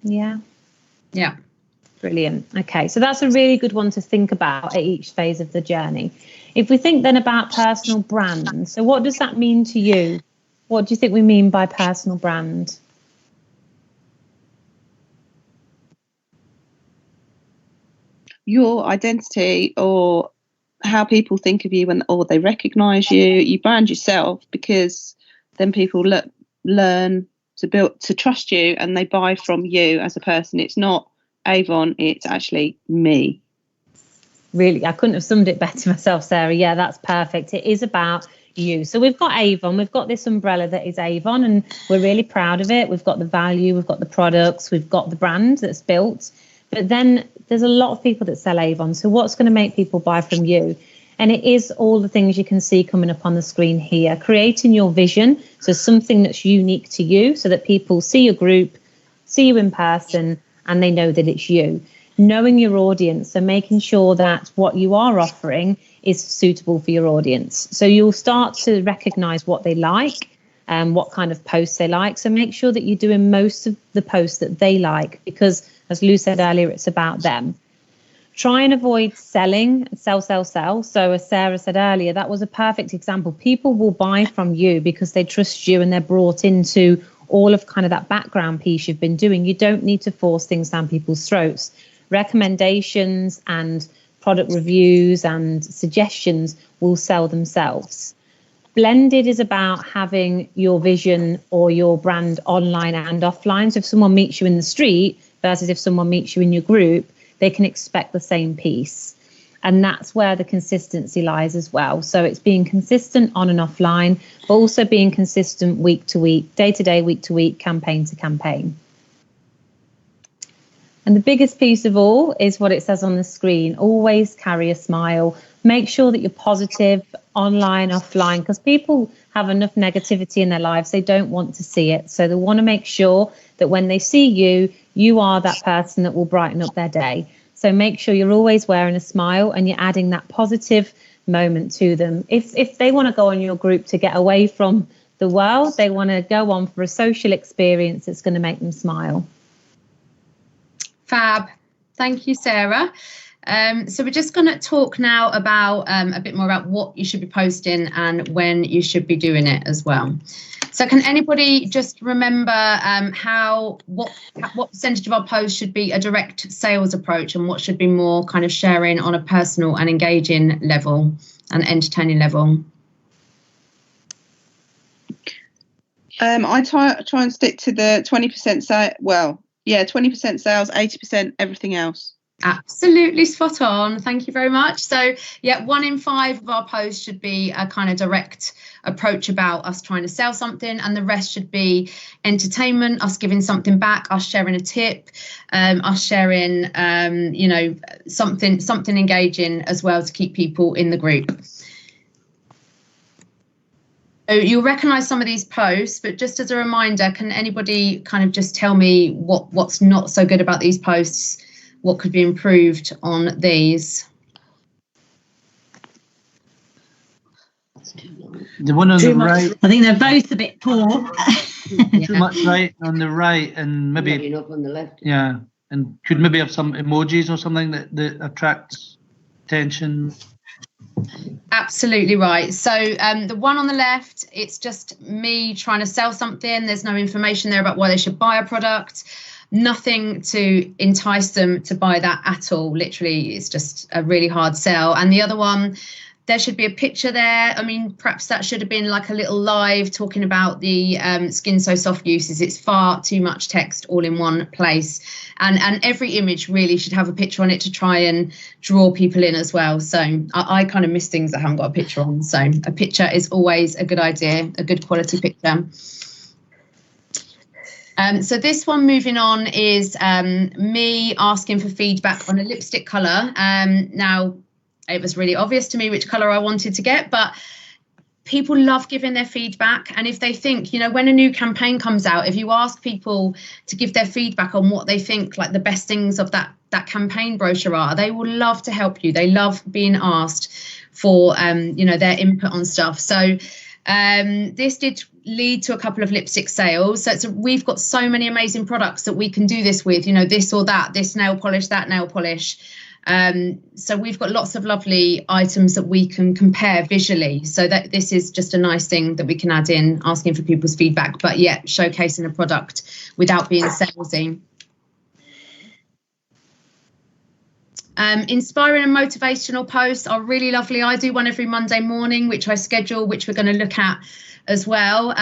Yeah. Yeah. Brilliant. Okay, so that's a really good one to think about at each phase of the journey. If we think then about personal brand, so what does that mean to you? What do you think we mean by personal brand? Your identity, or how people think of you or they recognise you. You brand yourself, because then people learn to trust you, and they buy from you as a person. It's not Avon, it's actually me. Really, I couldn't have summed it better myself, Sarah. Yeah, that's perfect. It is about you. So we've got Avon, we've got this umbrella that is Avon, and we're really proud of it. We've got the value, we've got the products, we've got the brand that's built. But then there's a lot of people that sell Avon. So what's going to make people buy from you? And it is all the things you can see coming up on the screen here. Creating your vision, so something that's unique to you, so that people see your group, see you in person, and they know that it's you. Knowing your audience, so making sure that what you are offering is suitable for your audience. So you'll start to recognize what they like and what kind of posts they like. So make sure that you're doing most of the posts that they like, because as Lou said earlier, it's about them. Try and avoid selling, sell. So as Sarah said earlier, that was a perfect example. People will buy from you because they trust you and they're brought into all of kind of that background piece you've been doing. You don't need to force things down people's throats. Recommendations and product reviews and suggestions will sell themselves. Blended is about having your vision or your brand online and offline. So if someone meets you in the street versus if someone meets you in your group, they can expect the same piece. And that's where the consistency lies as well. So it's being consistent on and offline, but also being consistent week to week, day to day, week to week, campaign to campaign. And the biggest piece of all is what it says on the screen. Always carry a smile. Make sure that you're positive online, offline, because people have enough negativity in their lives. They don't want to see it. So they want to make sure that when they see you, you are that person that will brighten up their day. So make sure you're always wearing a smile and you're adding that positive moment to them. If they want to go on your group to get away from the world, they want to go on for a social experience that's going to make them smile. Fab. Thank you, Sarah. So we're just going to talk now about a bit more about what you should be posting and when you should be doing it as well. So can anybody just remember what percentage of our posts should be a direct sales approach and what should be more kind of sharing on a personal and engaging level and entertaining level? I try and stick to the 20% 20% sales, 80% everything else. Absolutely spot on. Thank you very much. So yeah, 1 in 5 of our posts should be a kind of direct approach about us trying to sell something, and the rest should be entertainment, us giving something back, us sharing a tip, us sharing something engaging as well to keep people in the group. So you'll recognise some of these posts, but just as a reminder, can anybody kind of just tell me what's not so good about these posts? What could be improved on these? The one on the right. I think they're both a bit poor. Too much right on the right, and maybe up on the left. Yeah, and could maybe have some emojis or something that attracts attention. Absolutely right. So the one on the left, it's just me trying to sell something. There's no information there about why they should buy a product. Nothing to entice them to buy that at all. Literally, it's just a really hard sell. And the other one, there should be a picture there. I mean, perhaps that should have been like a little live talking about the Skin So Soft uses. It's far too much text all in one place. And every image really should have a picture on it to try and draw people in as well. So I kind of miss things that haven't got a picture on. So a picture is always a good idea, a good quality picture. So this one, moving on, is me asking for feedback on a lipstick colour. Now, it was really obvious to me which colour I wanted to get, but people love giving their feedback. And if they think, you know, when a new campaign comes out, if you ask people to give their feedback on what they think, like the best things of that campaign brochure are, they will love to help you. They love being asked for, you know, their input on stuff. So this did lead to a couple of lipstick sales. So we've got so many amazing products that we can do this with, you know, this or that, this nail polish, that nail polish. So we've got lots of lovely items that we can compare visually. So that this is just a nice thing that we can add in, asking for people's feedback, but yet showcasing a product without being salesy. Inspiring and motivational posts are really lovely. I do one every Monday morning, which I schedule, which we're going to look at as well.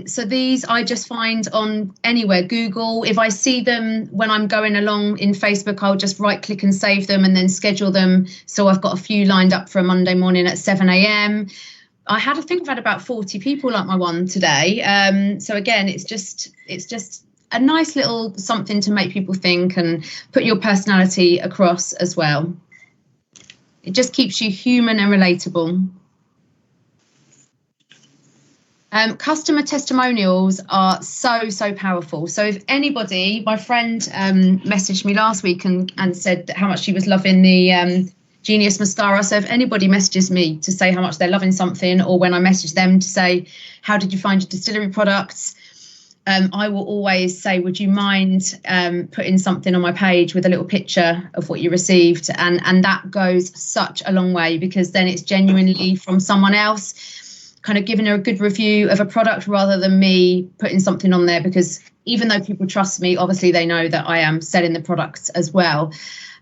So these I just find on anywhere, Google. If I see them when I'm going along in Facebook, I'll just right click and save them and then schedule them. So I've got a few lined up for a Monday morning at 7 a.m. I think I've had about 40 people like my one today. So again, it's just a nice little something to make people think and put your personality across as well. It just keeps you human and relatable. Customer testimonials are so powerful. So if anybody, my friend messaged me last week and said how much she was loving the Genius mascara. So if anybody messages me to say how much they're loving something, or when I message them to say, how did you find your distillery products? I will always say, would you mind putting something on my page with a little picture of what you received? And that goes such a long way, because then it's genuinely from someone else kind of giving her a good review of a product rather than me putting something on there, because even though people trust me, obviously they know that I am selling the products as well.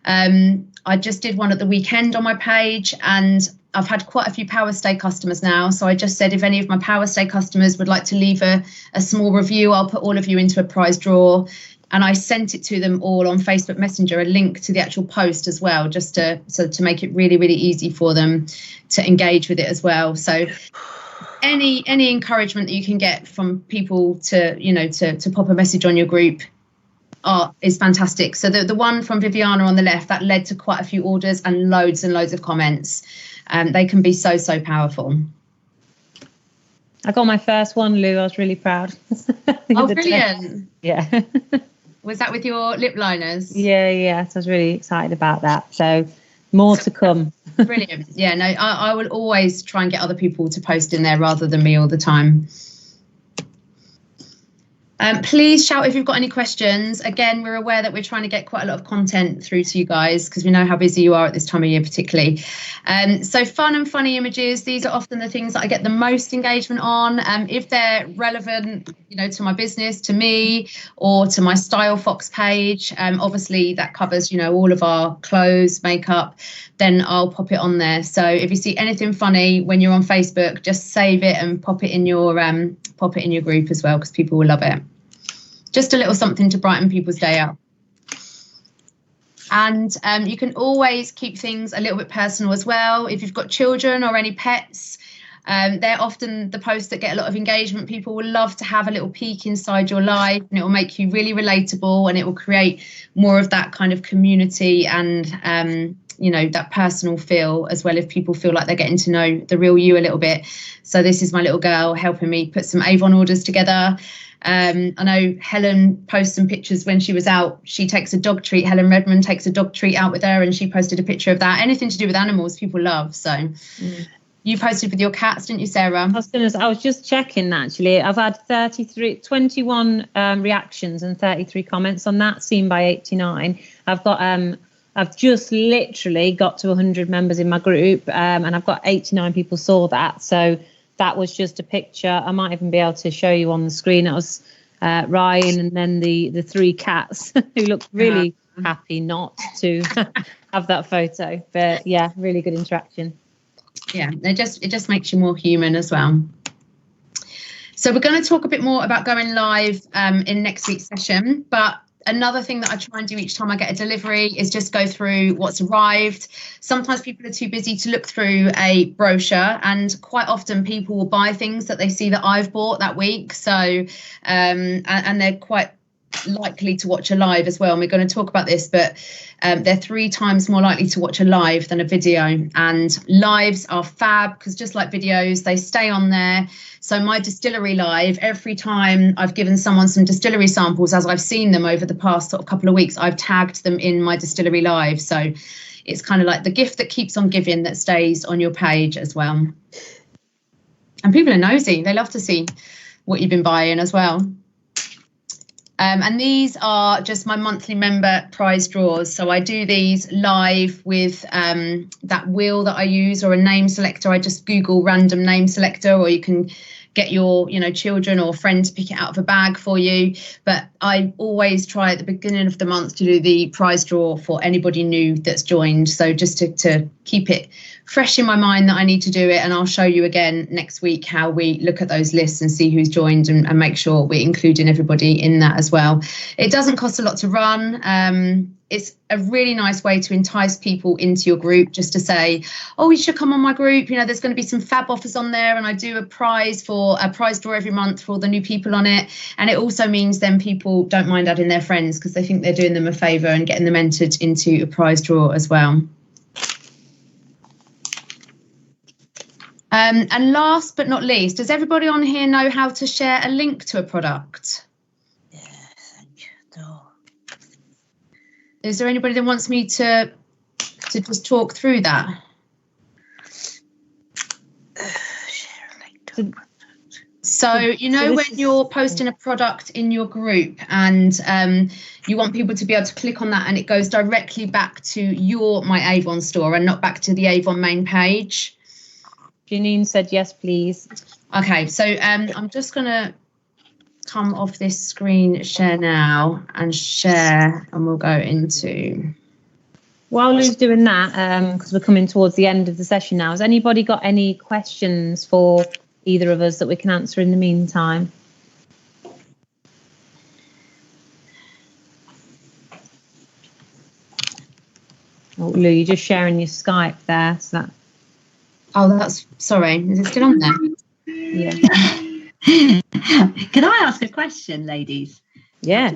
I just did one at the weekend on my page, and I've had quite a few Power Stay customers now. So I just said, if any of my Power Stay customers would like to leave a small review, I'll put all of you into a prize draw. And I sent it to them all on Facebook Messenger, a link to the actual post as well, just to make it really, really easy for them to engage with it as well. So any encouragement that you can get from people to pop a message on your group is fantastic. So the one from Viviana on the left, that led to quite a few orders and loads of comments. They can be so powerful. I got my first one, Lou. I was really proud. Oh, brilliant. Yeah. Was that with your lip liners? Yeah. So I was really excited about that. So more to come. Brilliant. Yeah, no, I will always try and get other people to post in there rather than me all the time. Please shout if you've got any questions. Again, we're aware that we're trying to get quite a lot of content through to you guys, because we know how busy you are at this time of year particularly. So fun and funny images, these are often the things that I get the most engagement on. If they're relevant, to my business, to me, or to my Style Fox page, obviously that covers, all of our clothes, makeup, then I'll pop it on there. So if you see anything funny when you're on Facebook, just save it and pop it in your group as well, because people will love it. Just a little something to brighten people's day up. And you can always keep things a little bit personal as well. If you've got children or any pets, they're often the posts that get a lot of engagement. People will love to have a little peek inside your life, and it will make you really relatable, and it will create more of that kind of community and that personal feel as well, if people feel like they're getting to know the real you a little bit. So this is my little girl helping me put some Avon orders together. I know Helen posts some pictures when she was out. She takes a dog treat. Helen Redmond takes a dog treat out with her, and she posted a picture of that. Anything to do with animals, people love. So you posted with your cats, didn't you, Sarah? I was just checking, actually. I've had 21 reactions and 33 comments on that, seen by 89. I've just literally got to 100 members in my group, and I've got 89 people saw that. So that was just a picture. I might even be able to show you on the screen. That was Ryan, and then the three cats who looked really happy not to have that photo. But yeah, really good interaction. Yeah, it just makes you more human as well. So we're going to talk a bit more about going live in next week's session, but another thing that I try and do each time I get a delivery is just go through what's arrived. Sometimes people are too busy to look through a brochure, and quite often people will buy things that they see that I've bought that week. So, and they're quite likely to watch a live as well. And we're going to talk about this, but they're 3 times more likely to watch a live than a video. And lives are fab because just like videos, they stay on there. So my distillery live, every time I've given someone some distillery samples, as I've seen them over the past sort of couple of weeks, I've tagged them in my distillery live. So it's kind of like the gift that keeps on giving that stays on your page as well. And people are nosy. They love to see what you've been buying as well. And these are just my monthly member prize draws. So I do these live with that wheel that I use, or a name selector. I just Google random name selector, or you can get your, children or friend to pick it out of a bag for you. But I always try at the beginning of the month to do the prize draw for anybody new that's joined. So just to keep it fresh in my mind that I need to do it. And I'll show you again next week how we look at those lists and see who's joined, and make sure we're including everybody in that as well. It doesn't cost a lot to run. It's a really nice way to entice people into your group, just to say, oh, you should come on my group. There's going to be some fab offers on there, and I do a prize draw every month for all the new people on it. And it also means then people don't mind adding their friends because they think they're doing them a favour and getting them entered into a prize draw as well. And last but not least, does everybody on here know how to share a link to a product? Yeah, thank you. No. Is there anybody that wants me to just talk through that? Share a link to a product. So, when you're posting a product in your group and you want people to be able to click on that and it goes directly back to your My Avon store and not back to the Avon main page. Janine said yes, please. Okay, so I'm just going to come off this screen share now and share, and we'll go into... While Lou's doing that, because we're coming towards the end of the session now, has anybody got any questions for either of us that we can answer in the meantime? Oh, Lou, you're just sharing your Skype there, so that... Oh, that's, sorry, is it still on there? Yeah. Can I ask a question, ladies? Yeah.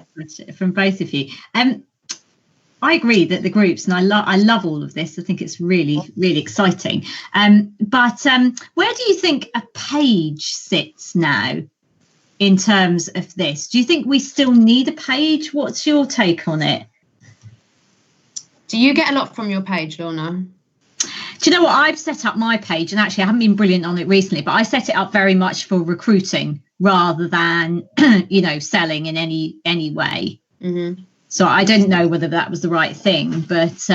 From both of you. I agree that the groups, and I love all of this. I think it's really, really exciting. But where do you think a page sits now in terms of this? Do you think we still need a page? What's your take on it? Do you get a lot from your page, Lorna? Do you know what? I've set up my page, and actually I haven't been brilliant on it recently, but I set it up very much for recruiting rather than, selling in any way. Mm-hmm. So I don't know whether that was the right thing, but,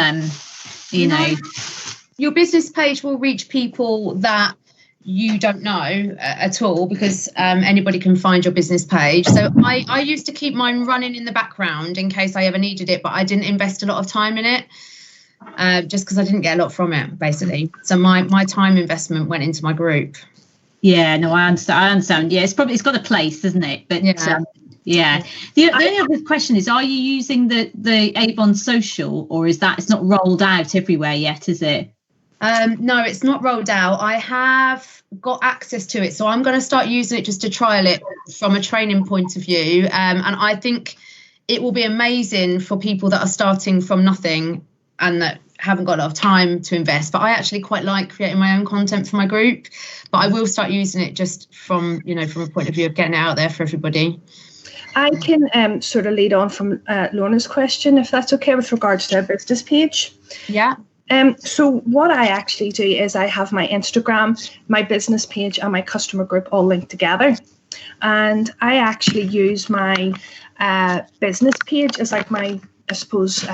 Your business page will reach people that you don't know at all, because anybody can find your business page. So I used to keep mine running in the background in case I ever needed it, but I didn't invest a lot of time in it. Just because I didn't get a lot from it, basically. So my time investment went into my group. Yeah, no, I understand. Yeah, it's got a place, isn't it? But yeah. The only other question is, are you using the Avon social, or is that, it's not rolled out everywhere yet, is it? No, it's not rolled out. I have got access to it, so I'm going to start using it just to trial it from a training point of view. And I think it will be amazing for people that are starting from nothing and that haven't got a lot of time to invest. But I actually quite like creating my own content for my group. But I will start using it just from a point of view of getting it out there for everybody. I can sort of lead on from Lorna's question, if that's okay, with regards to our business page. Yeah. So what I actually do is I have my Instagram, my business page, and my customer group all linked together. And I actually use my business page as like my, I suppose,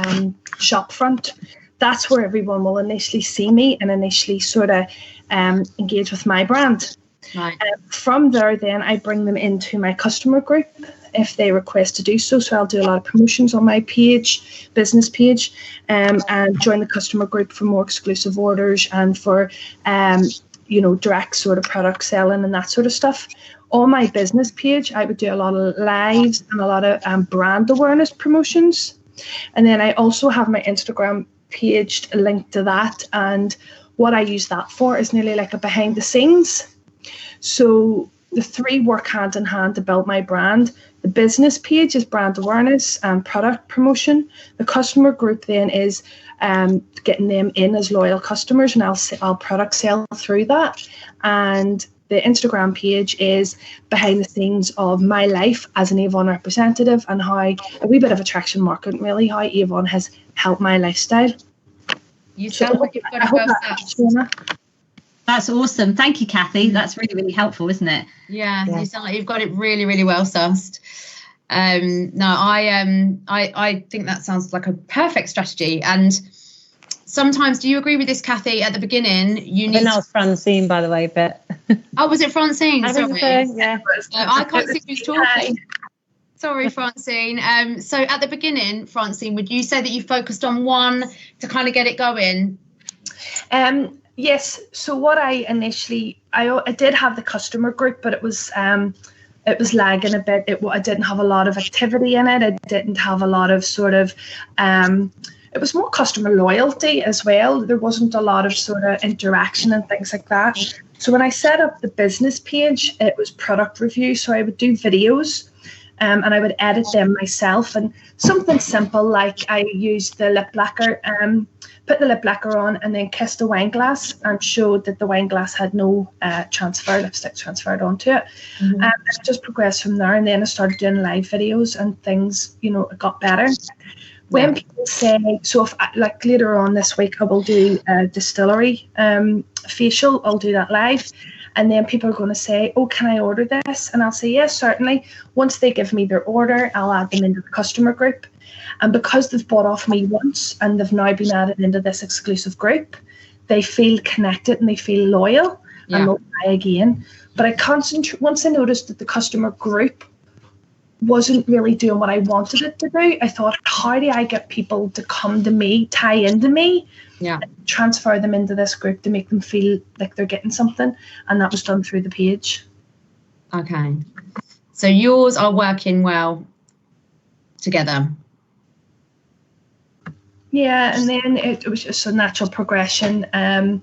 shop front. That's where everyone will initially see me and initially sort of engage with my brand. Right. From there, then I bring them into my customer group, if they request to do so. So I'll do a lot of promotions on my page, business page, and join the customer group for more exclusive orders and for direct sort of product selling and that sort of stuff. On my business page, I would do a lot of lives and a lot of brand awareness promotions. And then I also have my Instagram page linked to that. And what I use that for is nearly like a behind the scenes. So the three work hand in hand to build my brand. The business page is brand awareness and product promotion. The customer group then is getting them in as loyal customers, and I'll product sell through that. And the Instagram page is behind the scenes of my life as an Avon representative and how a wee bit of attraction marketing, really, how Avon has helped my lifestyle. You sound like you've got it well set. That's awesome. Thank you, Kathy. That's really, really helpful, isn't it? Yeah, you sound like you've got it really, really well sussed. No, I think that sounds like a perfect strategy. And sometimes, do you agree with this, Kathy? At the beginning, you need. That was Francine, by the way, but. Oh, was it Francine? Sorry. Yeah. I can't see who's talking. Sorry, Francine. So at the beginning, Francine, would you say that you focused on one to kind of get it going? Yes. So what I did have the customer group, but it was lagging a bit. I didn't have a lot of activity in it. I didn't have a lot of sort of. It was more customer loyalty as well. There wasn't a lot of sort of interaction and things like that. So when I set up the business page, it was product review. So I would do videos. And I would edit them myself, and something simple like I used the lip lacquer, put the lip lacquer on and then kissed a wine glass and showed that the wine glass had no lipstick transferred onto it. And I just progressed from there, and then I started doing live videos and things, it got better. When people say, so if like later on this week, I will do a distillery facial, I'll do that live. And then people are going to say, oh, can I order this? And I'll say, yes, certainly. Once they give me their order, I'll add them into the customer group. And because they've bought off me once and they've now been added into this exclusive group, they feel connected and they feel loyal and they'll buy again. But once I noticed that the customer group wasn't really doing what I wanted it to do, I thought, how do I get people to come to me, tie into me, and transfer them into this group to make them feel like they're getting something? And that was done through the page. Okay. So yours are working well together. Yeah, and then it was just a natural progression to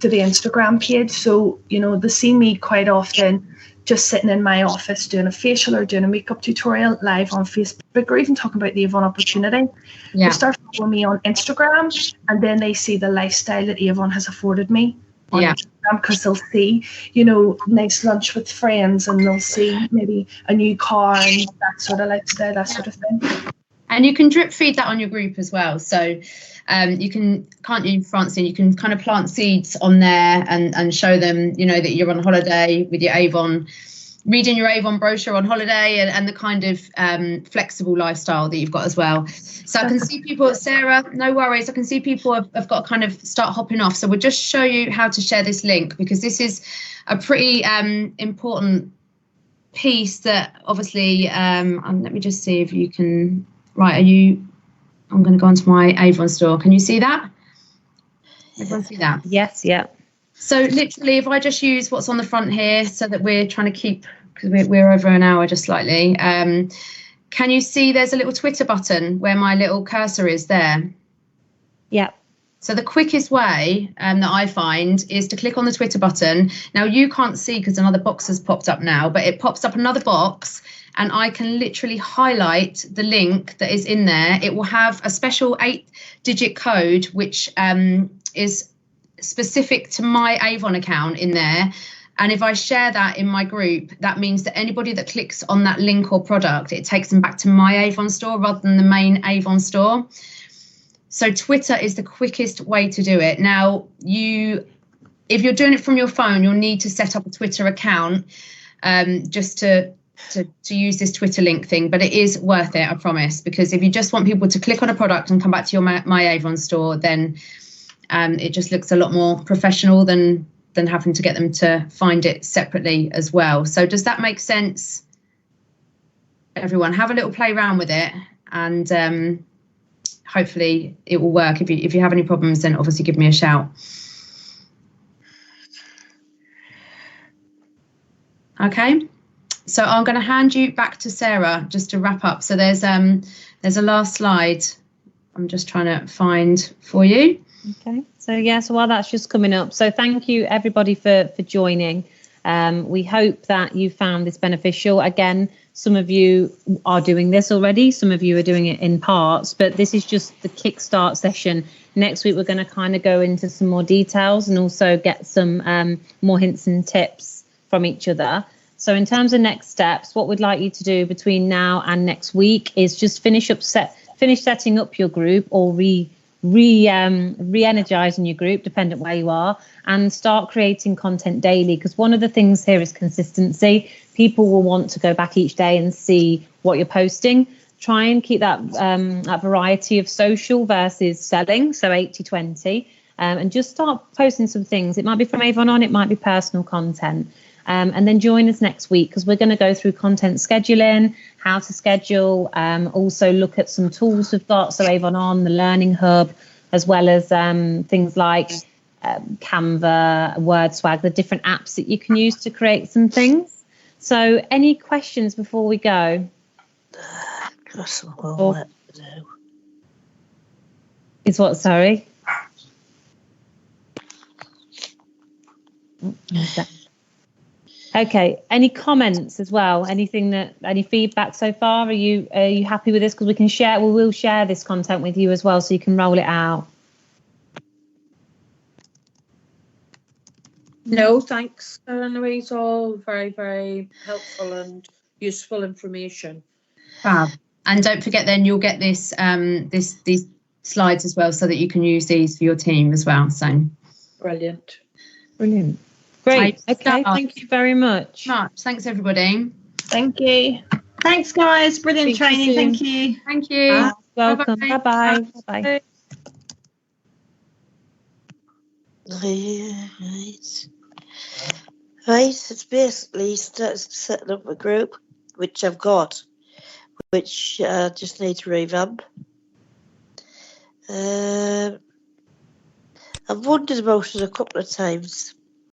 the Instagram page. So, they see me quite often just sitting in my office doing a facial or doing a makeup tutorial live on Facebook, or even talking about the Avon opportunity. They start following me on Instagram, and then they see the lifestyle that Avon has afforded me on Instagram, because they'll see, nice lunch with friends, and they'll see maybe a new car and that sort of lifestyle, that sort of thing. And you can drip feed that on your group as well. So you can, can't you, Francine, you can kind of plant seeds on there and show them, that you're on holiday with your Avon, reading your Avon brochure on holiday, and the kind of flexible lifestyle that you've got as well. So I can see people, Sarah, no worries. I can see people have got to kind of start hopping off. So we'll just show you how to share this link, because this is a pretty important piece that obviously, let me just see if you can, right, I'm going to go onto my Avon store. Can you see that? Everyone see that? Yes, yeah. So literally, if I just use what's on the front here, so that we're trying to keep, because we're over an hour just slightly. Can you see there's a little Twitter button where my little cursor is there? Yeah. So the quickest way that I find is to click on the Twitter button. Now you can't see because another box has popped up now, but it pops up another box, and I can literally highlight the link that is in there. It will have a special 8-digit code, which is specific to my Avon account in there. And if I share that in my group, that means that anybody that clicks on that link or product, it takes them back to my Avon store rather than the main Avon store. So Twitter is the quickest way to do it. Now, if you're doing it from your phone, you'll need to set up a Twitter account just to use this Twitter link thing, but it is worth it, I promise, because if you just want people to click on a product and come back to your my Avon store, then it just looks a lot more professional than having to get them to find it separately as well. So does that make sense? everyone. Have a little play around with it, and hopefully it will work. If you have any problems, then obviously give me a shout. Okay, so I'm going to hand you back to Sarah just to wrap up. So there's a last slide I'm just trying to find for you. Okay, so yeah, so while that's just coming up, so thank you everybody for joining. We hope that you found this beneficial. Again, some of you are doing this already, some of you are doing it in parts, but this is just the kickstart session. Next week, we're going to kind of go into some more details and also get some more hints and tips from each other. So in terms of next steps, what we'd like you to do between now and next week is just finish setting up your group, or re-energizing your group, dependent where you are, and start creating content daily, because one of the things here is consistency. People will want to go back each day and see what you're posting. Try and keep that variety of social versus selling, so 80-20, and just start posting some things. It might be from Avon On, it might be personal content. And then join us next week, because we're going to go through content scheduling, how to schedule, also look at some tools we've got, so Avon On, the Learning Hub, as well as things like Canva, WordSwag, the different apps that you can use to create some things. So any questions before we go? Got some homework to do. Is what, sorry? Okay, any comments as well? Any feedback so far? Are you happy with this? Because we will share this content with you as well, so you can roll it out. No, thanks. Anyway, it's all very, very helpful and useful information. Fab. And don't forget, then you'll get these slides as well, so that you can use these for your team as well. So Brilliant. Brilliant. Great. Okay. Thank you very much. Thanks, everybody. Thank you. Thanks, guys. Brilliant training. Thank you. Thank you. Welcome. Bye-bye. Bye-bye. Right, it's basically setting up a group, which I've got, which I just need to revamp. I've wondered about it a couple of times.